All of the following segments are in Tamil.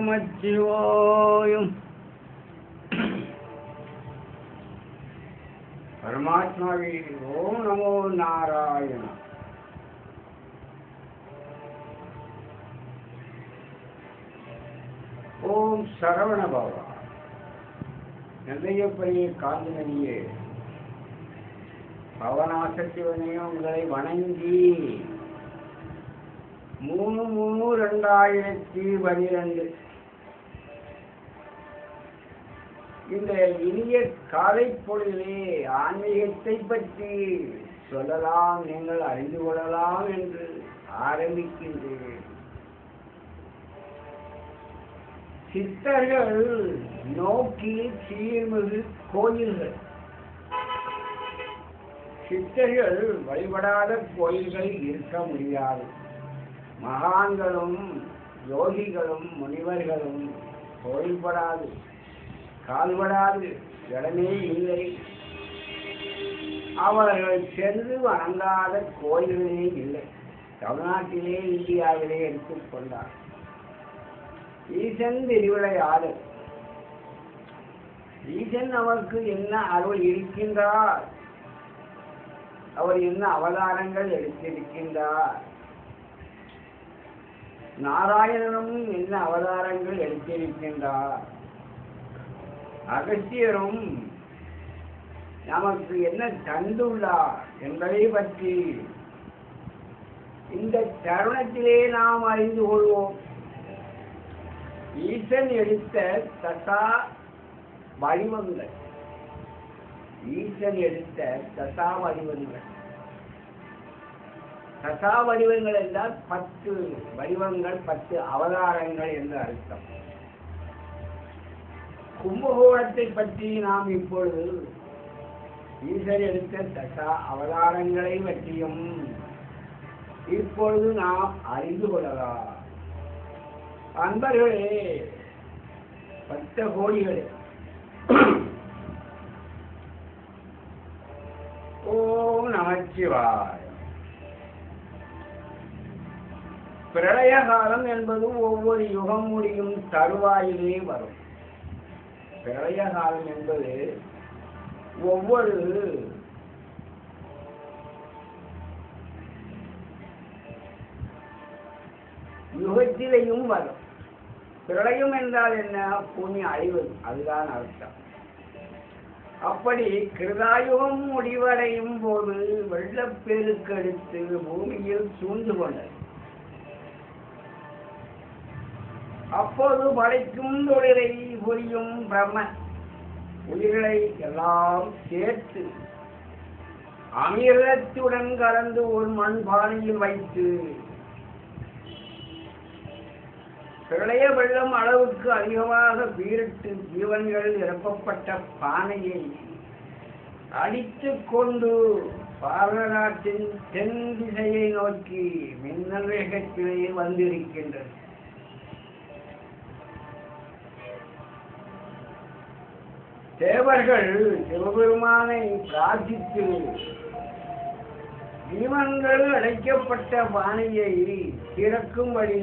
நமச்சிவாயம். பரமாத்மாவே ஓம் நமோ நாராயண. ஓம் சரவண பவா. நெல்லையப்பையே காந்திமணியே பவனாசத்திவனே உங்களை வணங்கி 3/3/2012 இந்த இனிய காலை பொழுதிலே ஆன்மீகத்தை பற்றி சொல்லலாம், நீங்கள் அறிந்து கொள்ளலாம் என்று ஆரம்பிக்கின்றேன். சித்தர்கள் நோக்கி சீர்மிகு கோயில்கள். சித்தர்கள் வழிபடாத கோயில்கள் இருக்க முடியாது. மகான்களும் யோகிகளும் முனிவர்களும் கோயில்படாது, கால்படாது இடமே இல்லை. அவர்கள் சென்று வணங்காத கோயில்களே இல்லை. தமிழ்நாட்டிலே இந்தியாவிலே எடுத்துக்கொண்டார். ஈசன் திருவிளையாடல். ஈசன் நமக்கு என்ன அருள் இருக்கின்றார், அவர் என்ன அவதாரங்கள் எடுத்திருக்கின்றார், நாராயணனும் என்ன அவதாரங்கள் எடுத்திருக்கின்றார், அகஸ்தியரும் நமக்கு என்ன தந்துள்ளார் என்பதை பற்றி இந்த தருணத்திலே நாம் அறிந்து கொள்வோம். ஈசன் எடுத்த தசா வடிவங்கள். ஈசன் எடுத்த தசா வடிவங்கள். தசா வடிவங்கள் என்றால் 10 வடிவங்கள், 10 அவதாரங்கள் என்று அர்த்தம். கும்பகோணத்தை பற்றி நாம் இப்பொழுது ஈசன் எடுத்த தசா அவதாரங்களை பற்றியும் இப்பொழுது நாம் அறிந்து கொள்ளலாம். அன்பர்களே, 10 கோடிகளே, ஓம் நமச்சிவாய. பிரளய காலம் என்பது ஒவ்வொரு யுகம் முடியும் தருவாயிலே வரும். பிரளய காலம் என்பது ஒவ்வொரு யுகத்திலேயும் வரும். பிரளயம் என்றால் என்ன? பூமி அழிவது, அதுதான் அர்த்தம். அப்படி கிருதாயுகம் முடிவடையும் போது வெள்ளப்பெருக்கெடுத்து பூமியில் சூழ்ந்து கொண்டது. அப்போது படைக்கும் தொழிலை புரியும் பிரம்மன் உயிர்களை எல்லாம் சேர்த்து அமிர்தத்துடன் கலந்து ஒரு மண்பானையில் வைத்து பிரளய வெள்ளம் அளவுக்கு அதிகமாக பீரிட்டு ஜீவன்கள் நிரப்பப்பட்ட பானையை அடித்து கொண்டு பாரநாட்டின் தென் திசையை நோக்கி மின்னல் வேகத்திலே வந்திருக்கின்றது. தேவர்கள் சிவபெருமானை பிரார்த்தித்து ஜீவன்கள் அடைக்கப்பட்ட பானையை திறக்கும்படி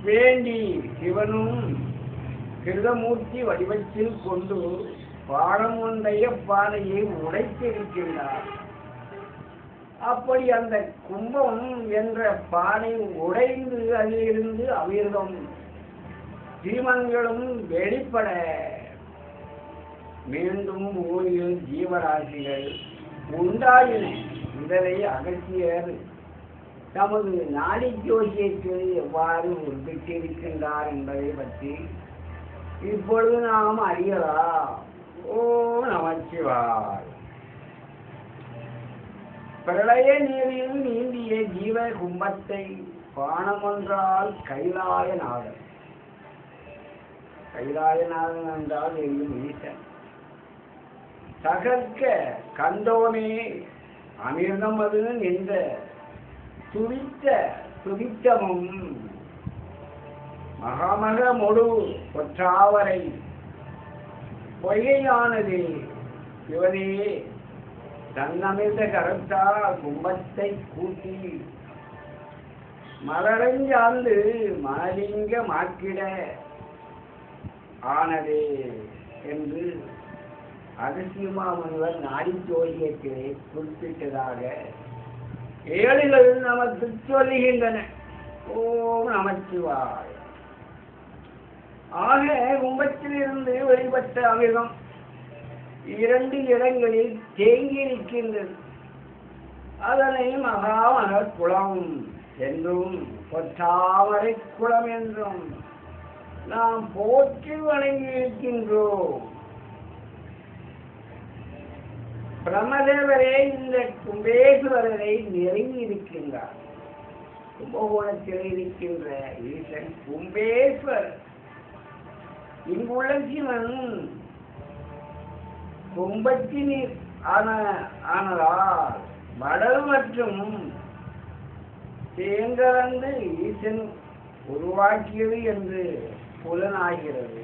வேண்டி சிவனும் கிருதமூர்த்தி வடிவத்தில் கொண்டு பாடம் ஒன்றைய பானையை உடைத்திருக்கின்றார். அப்படி அந்த கும்பம் என்ற பானை உடைந்து அதிலிருந்து அமிர்தம் ஜீவன்களும் வெளிப்பட மீண்டும் பூமியில் ஜீவராசிகள் உண்டாயின. இதனை அகஸ்தியர் தமது நாடி ஜோசியத்தில் எவ்வாறு உறுதித்திருக்கின்றார் என்பதை பற்றி இப்பொழுது நாம் அறியலாம். ஓம் நமச்சிவாய. பிரளய நீரில் நீந்திய ஜீவ கும்பத்தை பானமொன்றால் கைலாயநாதன். கைலாயநாதன் என்றால் எங்கும் ஈசன். தகர்க்க கண்டோனே அமிர்தம் அது நின்ற துரித்தமும் மகாமக மொடு பொற்றாவரை பொய்கையானது சிவனே தன்னமிழ்ந்த கரத்தால் கும்பத்தை கூட்டி மலரஞ்சார்ந்து மணலிங்க மாக்கிட ஆனதே என்று அகசியமா முனிவர் நாடி ஜோதியத்திலே குறிப்பிட்டதாக ஏடுகள் நமக்கு சொல்லுகின்றன. ஓம் நமச்சிவாய். ஆக கும்பத்திலிருந்து வெளிப்பட்ட அமிர்தம் 2 இடங்களில் தேங்கி நிற்கின்றது. அதனை மகாமக குளம் என்றும் பொற்றாமரை குளம் என்றும் நாம் போற்றி வணங்கி இருக்கின்றோம். பிரம்மதேவரே இந்த கும்பேஸ்வரரை நெருங்கி இருக்கின்றார். கும்பகோணத்தில் இருக்கின்ற ஈசன் கும்பேஸ்வரர். இங்குள்ள சிவன் கும்பத்தின் ஆனதால் மடல் மற்றும் தேங்கலந்து ஈசன் உருவாக்கியது என்று புலனாகிறது.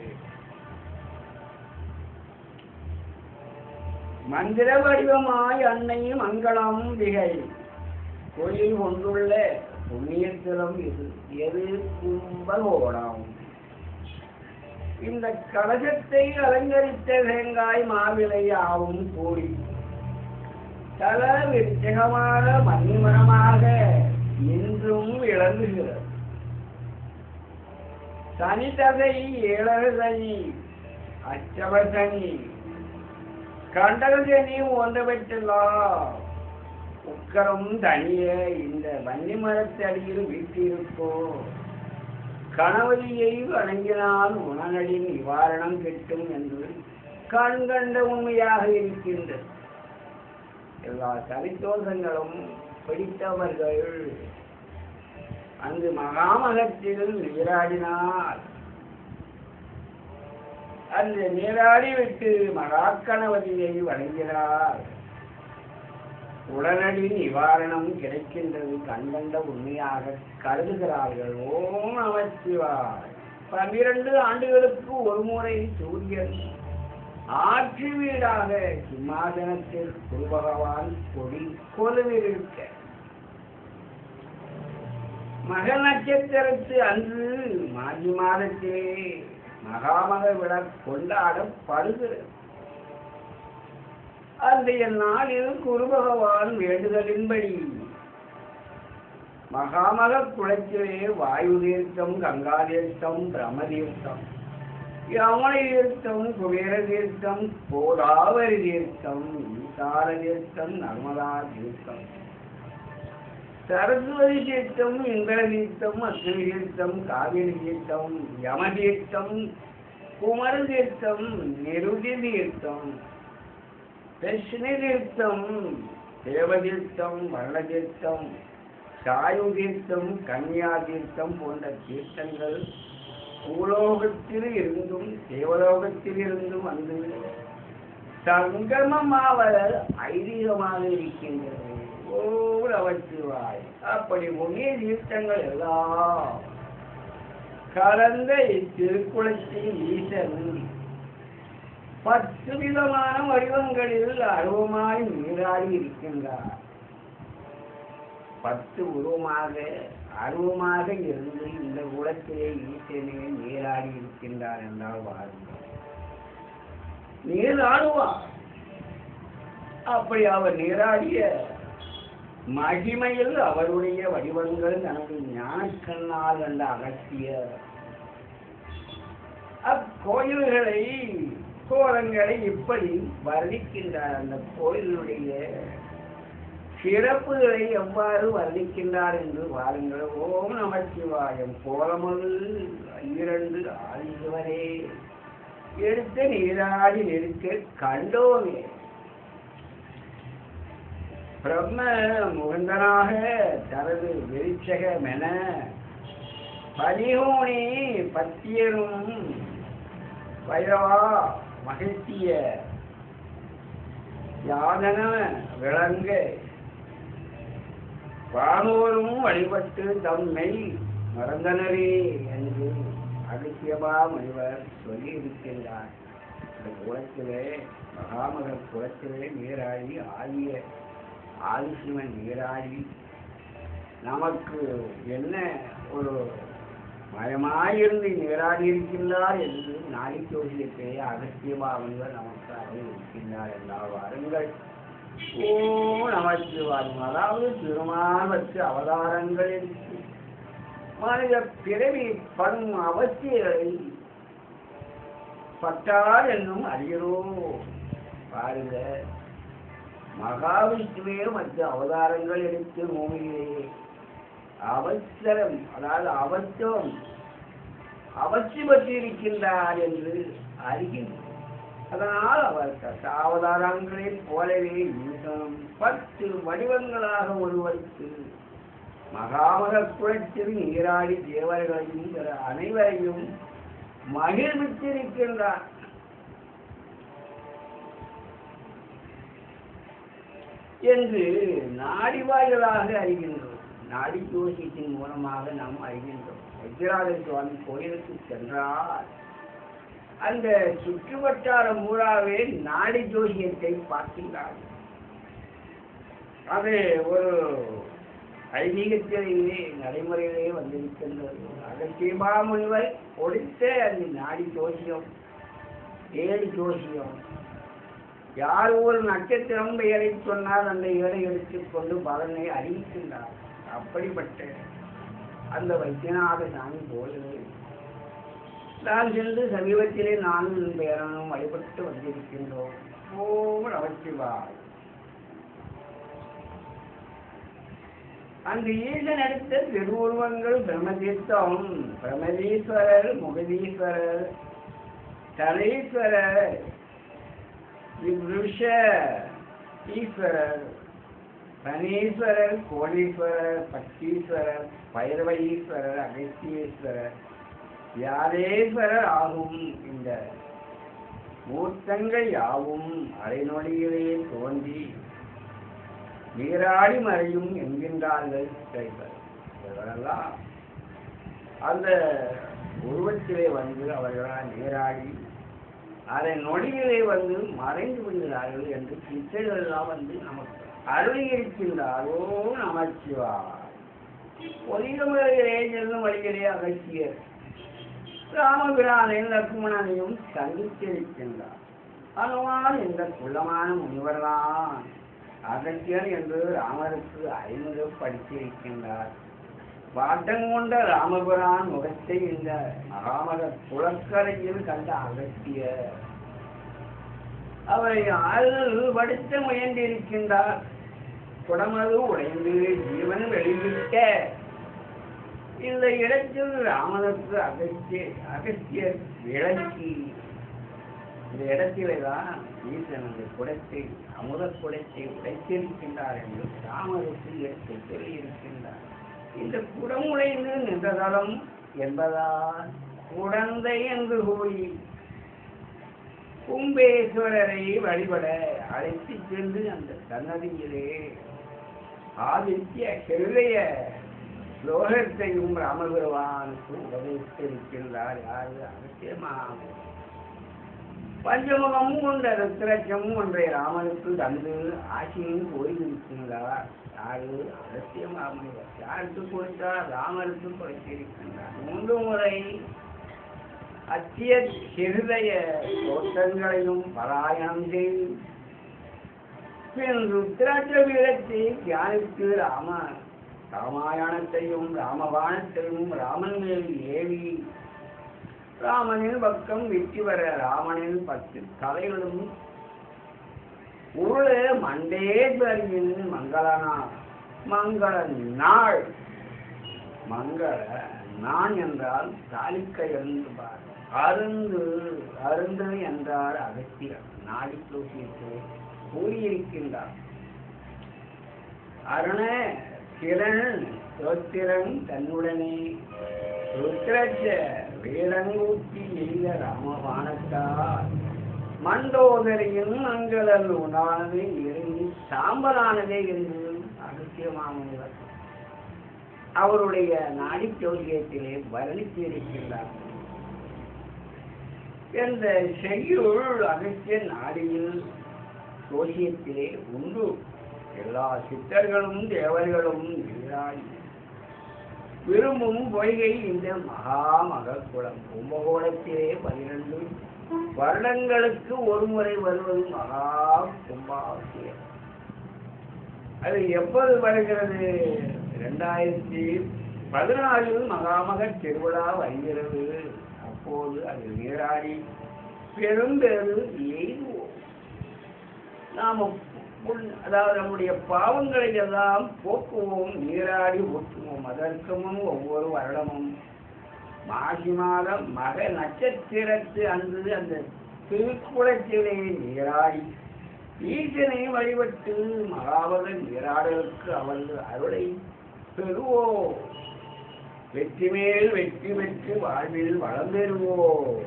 மந்திர வடிவமாய் அன்னை மங்களம் திகை கோயில் கொண்டுள்ள புண்ணியத்திலம் எது கும்பகோணம். இந்த கலசத்தை அலங்கரித்த தேங்காய் மாவிலை ஆவும் கூடி தல விருச்சகமான மணிமரமாக இன்றும் விளங்குகிறது. சனிதசை ஏழகசனி அச்சவசனி கண்டகசனி ஒன்றவற்றெல்லாம் உக்கரம் தனிய இந்த வன்னி மரத்தடியில் வீட்டிருக்கும் கணவதியை வணங்கினால் உணனடின் நிவாரணம் கிட்டும் என்று கண்கண்ட உண்மையாக இருக்கின்றது. எல்லா சரித்தோஷங்களும் பிடித்தவர்கள் அங்கு மகாமகத்தில் நீராடினார். அந்த நீராடி விட்டு மகாக்கணவதியை வணங்கினார். உடனடி நிவாரணம் கிடைக்கின்றது. கண்கண்ட உண்மையாக கருதுகிறார்கள். ஓம் நமச்சிவாய். 12 ஆண்டுகளுக்கு ஒரு முறை சூரியன் ஆட்சி வீடாக சிம்மாசனத்தில் குரு பகவான் கொடி கொலுவிருக்க மக நட்சத்திரத்து அன்று மாசி மாதத்திலே மகாமக விழா கொண்டாடப்படுகிறது. அன்றைய நாளில் குரு பகவான் வேண்டுதலின்படி மகாமக குளத்திலே வாயு தீர்த்தம், கங்கா தீர்த்தம், பிரம்ம தீர்த்தம், யமுனை தீர்த்தம், குபேர தீர்த்தம், கோதாவரி தீர்த்தம், ஈசார தீர்த்தம், நர்மதா தீர்த்தம், சரஸ்வதி தீர்த்தம், இந்திர தீர்த்தம், அக்னி தீர்த்தம், காவிரி தீர்த்தம், யம தீர்த்தம், குமர தீர்த்தம், நிருதி தீர்த்தம், தட்சிணி தீர்த்தம், தேவதீர்த்தம், வர்ண தீர்த்தம், சாயு தீர்த்தம், கன்யா தீர்த்தம் போன்ற தீர்த்தங்கள் பூலோகத்தில் இருந்தும் தேவலோகத்தில் இருந்தும் வந்து சங்கமமாவத ஐதீகமாக இருக்கின்றது. ஓர் அவற்றுவாய். அப்படி முன்னே தீர்த்தங்கள் எல்லாம் கலந்த இத்திருக்குளத்தின் ஈசன் 10 விதமான வடிவங்களில் அருவமாய் நீராடி இருக்கின்றார். 10 உருவமாக அருவமாக இருந்து இந்த குலத்திலே ஈசனே நீராடி இருக்கின்றார் என்றால் வாருங்கள், நீராடுவார். அப்படி அவர் நீராடிய மகிமையில் அவருடைய வடிவங்கள் தனது ஞானக்கண்ணால் கண்ட அகத்தியர் அக்கோயில்களை கோலங்களை இப்படி வர்ணிக்கின்றார். அந்த கோயிலுடைய சிறப்புகளை எவ்வாறு வர்ணிக்கின்றார் என்று பாருங்கள். ஓம் நமச்சிவாயம். கோலமது 12 ஆதிவரே எடுத்து நீராடி நிற்க கண்டோமே. பிரம்ம முகந்தனாக தனது வெளிச்சகமென பனிகோணி பத்தியரும் வைரவா மகிழ்ச்சிய யாதன விளங்க வானோரும் வழிபட்டு தம்மை மறந்தனரே என்று அகசியமா முனிவர் சொல்லி இருக்கின்றார். இந்த குளத்திலே மகாமக குளத்திலே நீராடி ஆதிசிவன் நீராடி நமக்கு என்ன ஒரு மயமாயிருந்து நீராடி இருக்கின்றார் என்று நாடி ஜோசியத்தை அகத்தியமாவங்கள் நமக்கு அறிவிக்கின்றார் என்றால் வாருங்கள். ஓ நமச்சிவாயம். அதாவது திருமாவற்று அவதாரங்கள் இருக்கு. மனித பிறவி படும் அவசியங்களை பட்டார் என்னும் அறிகிறோம். பாருங்க, மகாவிஷ்ணுவே மற்ற அவதாரங்கள் எடுத்து பூமியிலே அவசரம், அதாவது அவசியம் அவசியப்பட்டிருக்கின்றார் என்று அறிகின்றோம். அதனால் அவர் அவதாரங்களில் போலவே ஈசனும் 10 வடிவங்களாக உருவத்து மகாமக குலத்தில் நீராடி தேவர்களையும் அனைவரையும் மகிழ்வித்திருக்கின்றார் என்று நாடிவாய்களாக அறிகின்றோம். நாடி ஜோசியத்தின் மூலமாக நாம் அறிகின்றோம். வஜ்ராஜ சுவாமி கோயிலுக்கு சென்றால் அந்த சுற்றுவட்டாரம் ஊராவே நாடி ஜோசியத்தை பார்க்கின்றார். அது ஒரு ஐதீகத்திலேயே நடைமுறையிலே வந்திருக்கின்றது. அகத்தியமா முனிவர் கொடுத்த அந்த நாடி ஜோசியம், 7 ஜோசியம், யார் ஒரு நட்சத்திரம் பெயரை சொன்னால் அந்த ஏழை எடுத்துக்கொண்டு பலனை அறிவிக்கின்றார். அப்படிப்பட்ட அந்த வைத்தியநாத சாமி கோயிலை நான் சென்று சமீபத்திலே நானும் பேரனும் வழிபட்டு வந்திருக்கின்றோம். ஓம் நமச்சிவாய். அந்த ஈசன் அடுத்த திருவுருவங்கள் பிரம்மதீர்த்தம், பிரமதீஸ்வரர், முகதீஸ்வரர், தலேஸ்வரர், விருஷ ஈஸ்வரர், சனீஸ்வரர், கோடீஸ்வரர், பட்டீஸ்வரர், பைரவ ஈஸ்வரர், அகஸ்தீஸ்வரர், வியாதேஸ்வரர் ஆகும். இந்த மூர்த்தங்கள் யாவும் அரைநொடியிலே தோன்றி நீராடி மறையும் என்கின்றார்கள். இவரெல்லாம் அந்த உருவத்திலே வந்து அவர்களால் நீராடி அதை நொடியிலே வந்து மறைந்து விடுகிறார்கள் என்று சித்தர்கள் எல்லாம் வந்து நமக்கு அருளியிருக்கின்றாரோ நமச்சிவாய். பொலிகமுறையிலே செல்லும் வழியிலே அகத்தியர் ராமபிரானையும் லக்ஷ்மணனையும் சந்தித்திருக்கின்றார். அனுமான் என்ற குள்ளமான முனிவர்தான் அகத்தியர் என்று ராமருக்கு அறிமுகப்படுத்தியிருக்கின்றார். வாட்டம் கொண்ட ராமபிரான் முகத்தை இந்த மகாமக குளக்கரையில் கண்ட அகத்தியர் அவரை ஆறுதல் படுத்த முயன்றிருக்கின்றார். குடமது உடைந்து ஜீவன் வெளியிட்ட இந்த இடத்தில் ராமனுக்கு அகத்தியர் விளக்கி இந்த இடத்தில்தான் ஈசன் அந்த குடத்தை, அமுத குடத்தை உடைத்திருக்கின்றார் என்று ராமருக்கு எடுத்து சொல்லியிருக்கின்றார். இந்த குடம் உடைந்து நின்ற தளம் என்பதால் குடந்தை என்று கூறி கும்பேஸ்வரரை வழிபட அழைத்து சென்று அந்த சன்னதியிலே ஆதித்ய ஹிருதய லோகத்தையும் ராமபெருமானுக்கு உபதேசித்திருக்கின்றார். யாரு? அகத்தியமாக பஞ்சமுகம் கொண்ட ருத்ரட்சம் ஒன்றை ராமனுக்கு தந்து ஆட்சியும் கோரியிருக்கின்றார். யாரு? அகத்தியமாக. யாருக்கு கொடுத்தார்? ராமருக்கு கொடுத்திருக்கின்றார். 3 முறை அத்திய ஹிருதய தோற்றங்களையும் பாராயணம் செய்து பின் ருத்ராட்ச வீரத்தை தியானித்து ராமாயணத்தையும் ராமபாணத்தையும் ராமன் மேல் ஏவி ராமனின் பக்கம் வெற்றி வர ராமனின் 10 தலைகளும் உருள மண்டேஸ்வரியின் மங்கள நாள். மங்கள நான் என்றால் தாலிக்க எழுந்துபார், அருந்து என்றார் அகத்தியர் நாடி தோசியத்தை கூறியிருக்கின்றார். அருண திறன் சோத்திரன் தன்னுடனே ருத்ரட்ச வீரங்கூட்டி எய்த ராமபாணத்தார் மண்டோதரியின் மங்களல் உணானது இறங்கி சாம்பலானதே என்று அகத்தியமாமுனிவர் அவருடைய நாடி ஜோதியத்திலே வர்ணித்திருக்கின்றார். இந்த செய்யுள் அகத்திய நாடியில் ஜோசியத்திலே உண்டு. எல்லா சித்தர்களும் தேவர்களும் நீராடி விரும்பும் பொய்கை இந்த மகாமகக்குளம். கும்பகோணத்திலே 12 வருடங்களுக்கு ஒரு முறை வருவது மகா கும்பாபிஷேகம். அது எப்போது வருகிறது? 2016 மகாமக திருவிழா வருகிறது. அப்போது அது நீராடி பெரும்பெரு எய்துவோம். நாம் அதாவது நம்முடைய பாவங்களை எல்லாம் போக்குவோம், நீராடி ஊற்றுவோம். அதற்கு முன் ஒவ்வொரு வருடமும் மாசி மாதம் மக நட்சத்திரத்து அன்று அந்த திருக்குளத்திலே நீராடி ஈசனை வழிபட்டு மகாபக நீராடலுக்கு அவர்கள் அருளை பெறுவோம். வெற்றி மேல் வெற்றி பெற்று வாழ்வில் வளம் பெறுவோம்.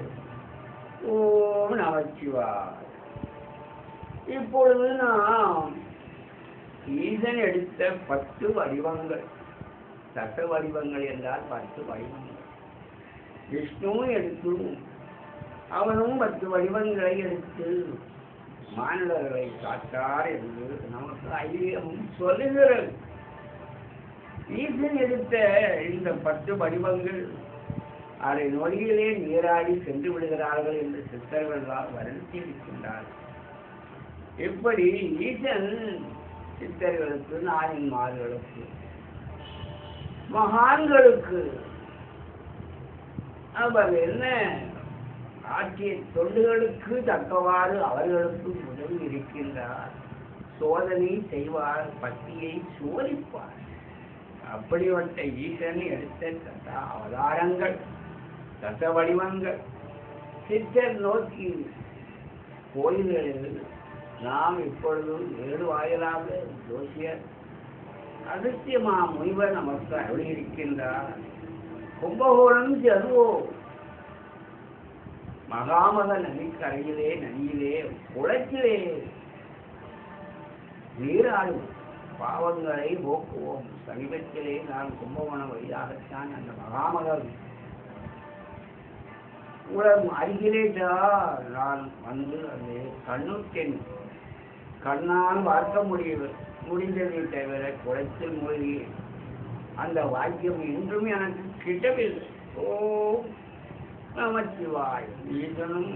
ஓம் நமச்சிவாய். இப்பொழுது நாம் ஈசன் எடுத்த 10 வடிவங்கள், தச வடிவங்கள் என்றால் 10 வடிவங்கள். விஷ்ணு எடுத்து அவனும் 10 வடிவங்களை எடுத்து மாநிலங்களை காட்டார் என்று நமக்கு ஐதீகமும் சொல்லுகிறது. ஈசன் எடுத்த இந்த 10 வடிவங்கள் அரை நொடியிலே நீராடி சென்று விடுகிறார்கள் என்று சித்தர்கள் வருத்தி இருக்கின்றார்கள். இப்படி ஈசன் சித்தர்களுக்கு, நாயன்மார்களுக்கு, மகான்களுக்கு அவர் என்ன ஆற்றிய தொண்டுகளுக்கு தக்கவாறு அவர்களுக்கு உதவி இருக்கின்றார். சோதனை செய்வார், பக்தியை சோதிப்பார். அப்படிப்பட்ட ஈசன் எடுத்த தச அவதாரங்கள், தச வடிவங்கள் சித்தர் நோக்கி கோயில்களில் நாம் இப்பொழுது 7 வாயிலாக ஜோசியர் அதிசயமா முனிவர் நமக்கு அருளியிருக்கின்றார். கும்பகோணம் செல்வோம். மகாமக நதிக்கரையிலே, நதியிலே, குளத்திலே நீராடுவோம், பாவங்களை போக்குவோம். சமீபத்திலே நான் கும்பகோணம் வழியாகத்தான் அந்த மகாமக உலகம் அருகிலே நான் வந்து அந்த கண்ணுக்கென் கண்ணால் பார்க்க முடிந்ததை தவிர குளத்தில் மூழ்கி அந்த வாக்கியம் இன்றும் எனக்கு கிட்டவில்லை. ஓம் நமச்சிவாய். ஈசனும்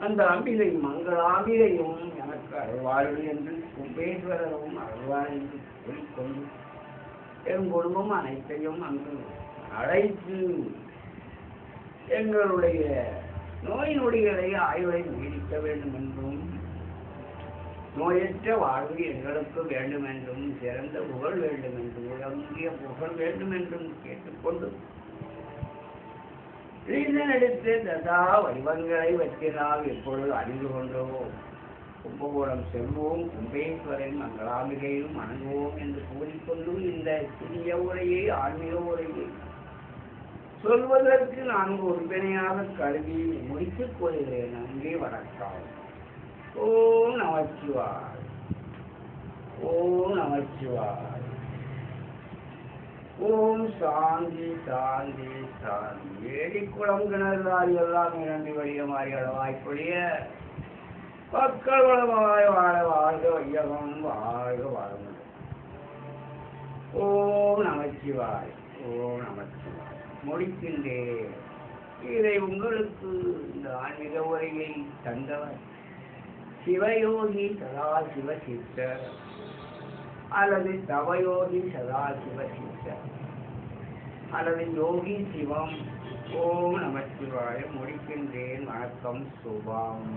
அந்த அம்பிகை மங்களாம்பிகையும் எனக்கு அருள்வார்கள் என்று, கும்பேஸ்வரரும் அருள்வார் என்று கூறிக்கொண்டு என் குடும்பம் அனைத்தையும் அங்கு அழைத்து எங்களுடைய நோய் நொடிகளை ஆய்வை நீடிக்க வேண்டும் என்றும், நோயற்ற வாழ்வு எங்களுக்கு வேண்டும் என்றும், சிறந்த புகழ் வேண்டும் என்றும், உலகிய புகழ் வேண்டும் என்றும் கேட்டுக்கொண்டு ஈசன் எடுத்து தசா வடிவங்களை வைக்கிறால் எப்பொழுது அறிந்து கொண்டோம். கும்பகோணம் செல்வோம், கும்பேஸ்வரன் மங்களாம்பிகையும் வணங்குவோம் என்று கூறிக்கொண்டு இந்த சிறிய உரையை, ஆன்மீக உரையை சொல்வதற்கு நான் உறுப்பினையாக கருதி முடித்துக் கொள்கிறேன். நன்றி, வணக்கம். ஓம் நமச்சிவாய். ஓம் நமச்சிவாய். ஓம் சாந்தி சாந்தி சாந்தி. ஏடிக்குளம் கிணறுதாரி எல்லாம் இரண்டு வழிய மாறி அளவாய்க்குரிய மக்கள் வளமாய் வாழ வாழ்க வையகம் வாழ்க வாழுங்கள். ஓம் நமச்சிவாய். ஓம் நமச்சிவாய். முடிக்கின்றேன். இதை உங்களுக்கு இந்த ஆன்மீக உரையை தந்தவர் சிவயோகி சதாசிவ சித்தர் அல்லது தவயோகி சதாசிவ சித்தர் அல்லது யோகி சிவம். ஓம் நமச்சிவாய. முடிக்கின்றேன். வணக்கம். சுபம்.